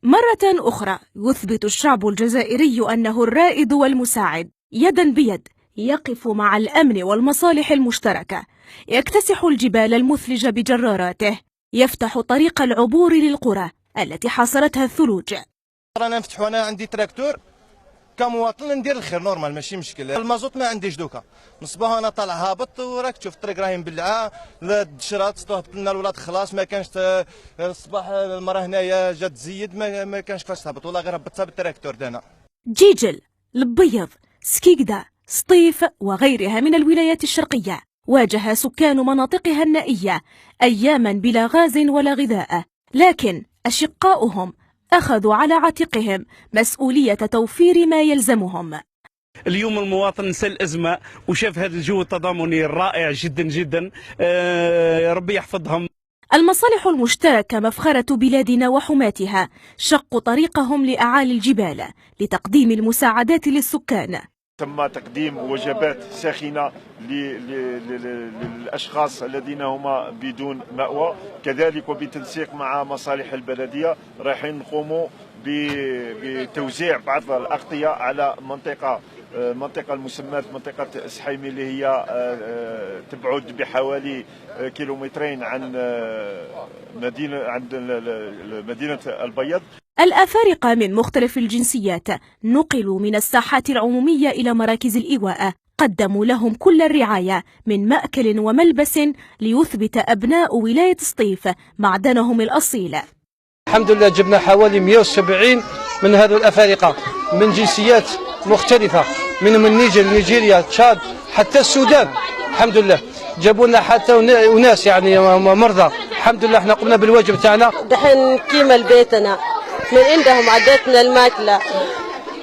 مرة أخرى يثبت الشعب الجزائري أنه الرائد والمساعد، يدا بيد يقف مع الأمن والمصالح المشتركة، يكتسح الجبال المثلجة بجراراته، يفتح طريق العبور للقرى التي حاصرتها الثلوج. أنا نفتح وأنا عندي تراكتور كمواطن ندير الخير نورمال ماشي مشكل. المازوت ما عنديش دوكا، من الصباح انا طالع هابط وراك تشوف الطريق راهي مبلعه، الدشرات استهبط لنا الولاد خلاص ما كانش. الصباح المراه هنايا جات تزيد ما كانش كيفاش تهبط والله غير هبطتها بالتراكتور دانا. جيجل، البيض، سكيكدا، سطيف وغيرها من الولايات الشرقية واجه سكان مناطقها النائية أياما بلا غاز ولا غذاء، لكن أشقاؤهم أخذوا على عاتقهم مسؤولية توفير ما يلزمهم. اليوم المواطن نسى الأزمة وشاف هذا الجو التضامني الرائع جدا جدا. ربي يحفظهم. المصالح المشتركة مفخرة بلادنا وحماتها شقوا طريقهم لأعالي الجبال لتقديم المساعدات للسكان. تم تقديم وجبات ساخنة للأشخاص الذين هم بدون مأوى، كذلك وبتنسيق مع مصالح البلدية رايحين نقوموا بتوزيع بعض الأغطية على منطقة المسمى منطقة سحيمي اللي هي تبعد بحوالي كيلومترين عن مدينة البيض. الأفارقة من مختلف الجنسيات نقلوا من الساحات العمومية إلى مراكز الإيواء، قدموا لهم كل الرعاية من مأكل وملبس ليثبت أبناء ولاية سطيف معدنهم الأصيل. الحمد لله جبنا حوالي 170 من هذو الأفارقة من جنسيات مختلفة، منهم النيجر، نيجيريا، تشاد، حتى السودان. الحمد لله جابوا لنا حتى وناس يعني مرضى. الحمد لله احنا قمنا بالواجب تاعنا. دحين كيما بيتنا من عندهم عدتنا الماكلة،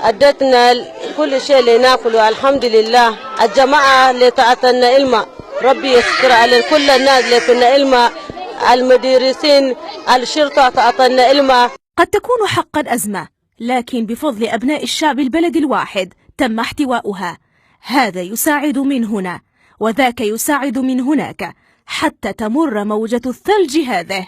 عدتنا كل شيء اللي ناكله. الحمد لله الجماعة اللي تعطينا الماء ربي يستر على كل الناس اللي كنا الماء، المدرسين، الشرطة تعطينا الماء. قد تكون حقا أزمة، لكن بفضل أبناء الشعب البلد الواحد تم احتواؤها. هذا يساعد من هنا وذاك يساعد من هناك حتى تمر موجة الثلج هذه.